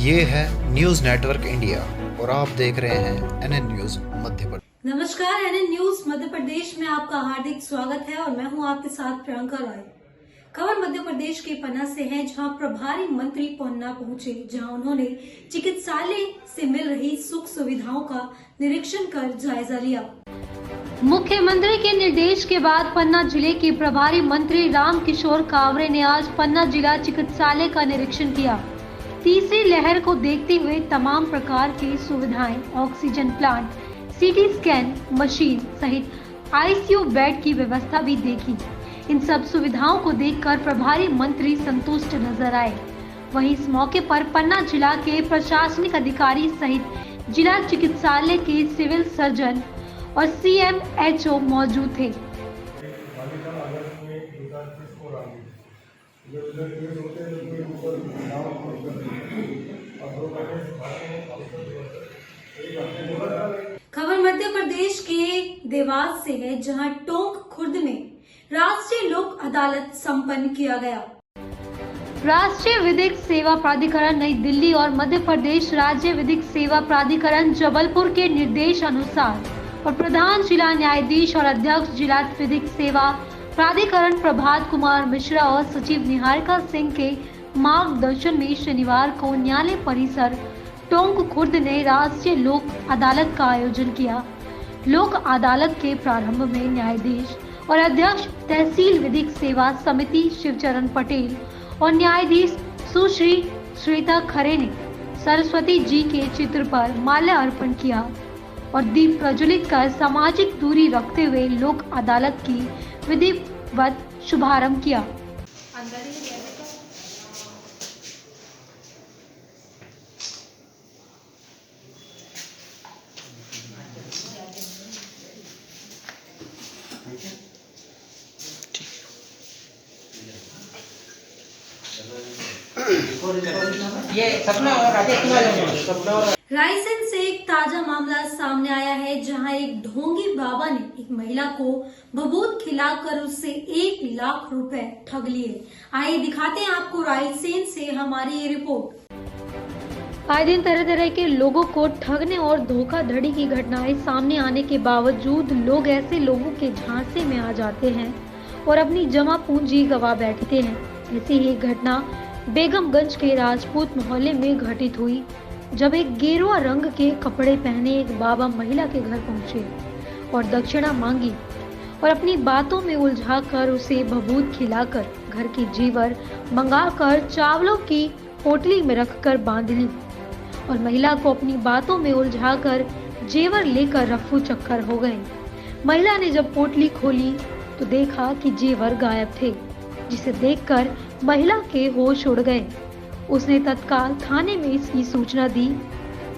ये है news network India और आप देख रहे हैं एनएन न्यूज मध्य प्रदेश। नमस्कार, एनएन न्यूज मध्य प्रदेश में आपका हार्दिक स्वागत है और मैं हूं आपके साथ प्रियंका रॉय। खबर मध्य प्रदेश के पन्ना से है, जहां प्रभारी मंत्री पन्ना पहुंचे, जहां उन्होंने चिकित्सालय से मिल रही सुख सुविधाओं का निरीक्षण कर जायजा लिया। मुख्यमंत्री के निर्देश के बाद पन्ना जिले के प्रभारी मंत्री रामकिशोर कावरे ने आज पन्ना जिला चिकित्सालय का निरीक्षण किया। तीसरी लहर को देखते हुए तमाम प्रकार की सुविधाएं, oxygen plant, CT scan machine सहित आईसीयू बेड की व्यवस्था भी देखी। इन सब सुविधाओं को देखकर प्रभारी मंत्री संतुष्ट नजर आए। वहीं इस मौके पर पन्ना जिला के प्रशासनिक अधिकारी सहित जिला चिकित्सालय के सिविल सर्जन और सीएमएचओ मौजूद थे। खबर मध्य प्रदेश के देवास से है, जहां टोंक खुर्द में राष्ट्रीय लोक अदालत संपन्न किया गया। राष्ट्रीय विधिक सेवा प्राधिकरण नई दिल्ली और मध्य प्रदेश राज्य विधिक सेवा प्राधिकरण जबलपुर के निर्देश अनुसार और प्रधान जिला न्यायाधीश और अध्यक्ष जिला विधिक सेवा प्राधिकरण प्रभात कुमार मिश्रा और सचिव निहारिका सिंह के मार्गदर्शन में शनिवार को न्यायालय परिसर टोंक खुर्द ने राष्ट्रीय लोक अदालत का आयोजन किया। लोक अदालत के प्रारंभ में न्यायाधीश और अध्यक्ष तहसील विधिक सेवा समिति शिवचरण पटेल और न्यायाधीश सुश्री श्वेता खरे ने सरस्वती जी के चित्र पर माल्या अर्पण किया और दीप प्रज्वलित कर सामाजिक दूरी रखते हुए लोक अदालत की विधिवत शुभारंभ किया। रायसेन से एक ताजा मामला सामने आया है, जहां एक ढोंगी बाबा ने एक महिला को भभूत खिलाकर उससे 1 लाख रुपए ठग लिए। आइए दिखाते हैं आपको रायसेन से हमारी ये रिपोर्ट। आए दिन तरह तरह के लोगों को ठगने और धोखाधड़ी की घटनाएं सामने आने के बावजूद लोग ऐसे लोगों के झांसे में आ जाते हैं और अपनी जमा पूंजी गवा बैठते हैं। ऐसी ही घटना बेगमगंज के राजपूत मोहल्ले में घटित हुई, जब एक गेरुआ रंग के कपड़े पहने एक बाबा महिला के घर पहुंचे और दक्षिणा मांगी और अपनी बातों में उलझाकर उसे भभूत खिलाकर घर के जेवर मंगाकर चावलों की पोटली में रखकर बांध ली और महिला को अपनी बातों में उलझाकर जेवर लेकर रफू चक्कर हो गए। महिला ने जब पोटली खोली तो देखा कि जेवर गायब थे, जिसे देखकर महिला के होश उड़ गए। उसने तत्काल थाने में इसकी सूचना दी।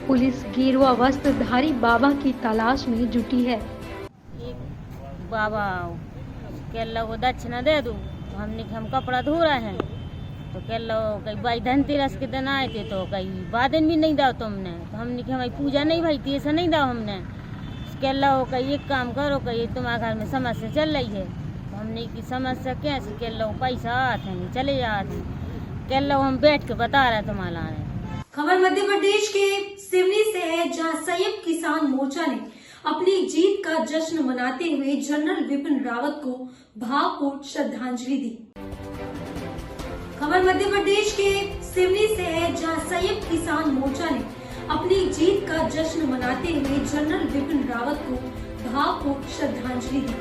पुलिस गेरुआ वस्त्रधारी बाबा की तलाश में जुटी है। एक बाबा केल्ला को दक्षिणा दे दो, हम कपड़ा धो रहे हैं तो केल्ला कई भाई धनतेरस के दिन आए थे तो कई बादन भी नहीं दाओ तुमने, तो हमने कि हमारी पूजा नहीं भाई थी, ऐसा नहीं दाओ हमने। केल्ला हो कई एक काम करो, कई तुम्हारे घर में समस्या चल रही है। तो हमने की समस्या कैसे? केल्ला पैसा आते हैं चले जाते हैं, केल्ला हम बैठ के बता रहे तुम्हारा। खबर मध्य प्रदेश के सिवनी से है, जहां संयुक्त किसान मोर्चा ने अपनी जीत का जश्न मनाते हुए जनरल विपिन रावत को भावपूर्ण श्रद्धांजलि दी। खबर मध्य प्रदेश के सिवनी से है, जहां संयुक्त किसान मोर्चा ने अपनी जीत का जश्न मनाते हुए जनरल विपिन रावत को भावपूर्ण श्रद्धांजलि दी।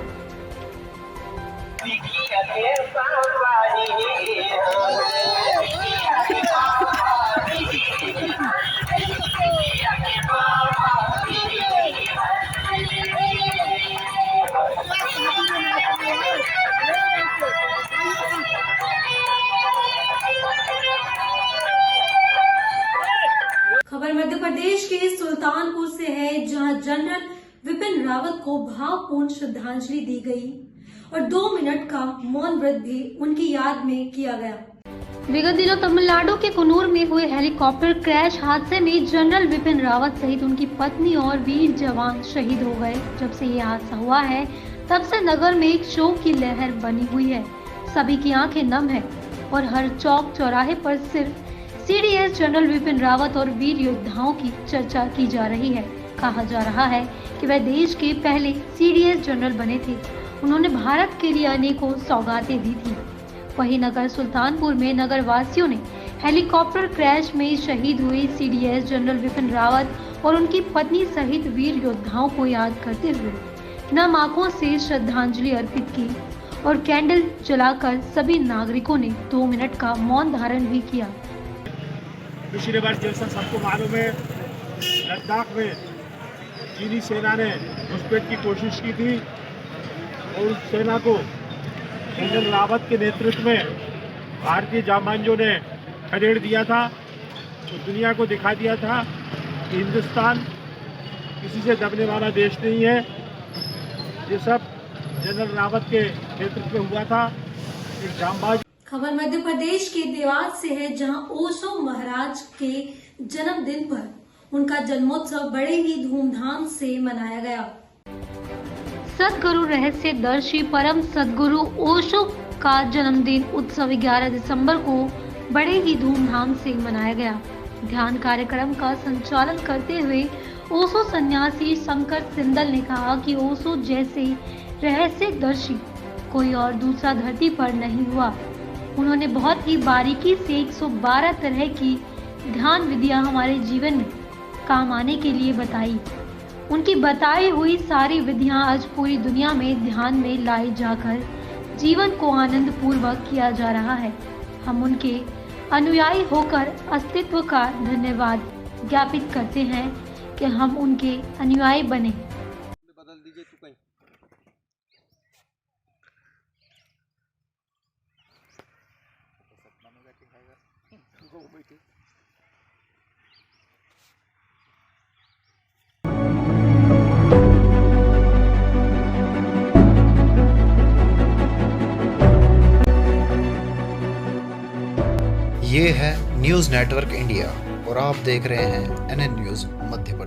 खबर मध्य प्रदेश के सुल्तानपुर से है, जहां जनरल विपिन रावत को भावपूर्ण श्रद्धांजलि दी गई और 2 मिनट का मौन व्रत भी उनकी याद में किया गया। विगत दिनों तमिलनाडु के कुन्नूर में हुए हेलीकॉप्टर क्रैश हादसे में जनरल विपिन रावत सहित उनकी पत्नी और वीर जवान शहीद हो गए। जब से ये हादसा हुआ है, तब से नगर में एक शोक की लहर बनी हुई है। सभी की आंखें नम है और हर चौक चौराहे पर सिर्फ सीडीएस जनरल विपिन रावत और वीर योद्धाओं की चर्चा की जा रही है। कहा जा रहा है कि वह देश के पहले सीडीएस जनरल बने थे। उन्होंने भारत के लिए अनेकों सौगातें दी थी। वहीं नगर सुल्तानपुर में नगर वासियों ने हेलीकॉप्टर क्रैश में शहीद हुए सीडीएस जनरल विपिन रावत और उनकी पत्नी सहित वीर योद्धाओं को याद करते हुए नम आंखों से श्रद्धांजलि अर्पित की और कैंडल जलाकर सभी नागरिकों ने 2 मिनट का मौन धारण भी किया। पिछले वर्ष जैसा सबको मालूम है, लद्दाख में चीनी सेना ने घुसपैठ की कोशिश की थी और उस सेना को जनरल रावत के नेतृत्व में भारतीय जांबाजों ने खदेड़ दिया था। तो दुनिया को दिखा दिया था कि हिंदुस्तान किसी से दबने वाला देश नहीं है। ये सब जनरल रावत के नेतृत्व में हुआ था। एक जांबाज। खबर मध्य प्रदेश के देवास से है, जहां ओशो महाराज के जन्मदिन पर उनका जन्मोत्सव बड़े ही धूमधाम से मनाया गया। सदगुरु रहस्यदर्शी परम सदगुरु ओशो का जन्मदिन उत्सव 11 दिसंबर को बड़े ही धूमधाम से मनाया गया। ध्यान कार्यक्रम का संचालन करते हुए ओशो सन्यासी शंकर सिंदल ने कहा कि ओशो जैसे रहस्यदर्शी कोई और दूसरा धरती पर नहीं हुआ। उन्होंने बहुत ही बारीकी से 112 तरह की ध्यान विधियां हमारे जीवन में काम आने के लिए बताई। उनकी बताई हुई सारी विधियां आज पूरी दुनिया में ध्यान में लाई जाकर जीवन को आनंद पूर्वक किया जा रहा है। हम उनके अनुयायी होकर अस्तित्व का धन्यवाद ज्ञापित करते हैं कि हम उनके अनुयायी बने। बदल दीजिए तू कहीं। सपना में जाके खाएगा वो बैठे। ये है न्यूज़ नेटवर्क इंडिया और आप देख रहे हैं एनएन न्यूज़ मध्य प्रदेश।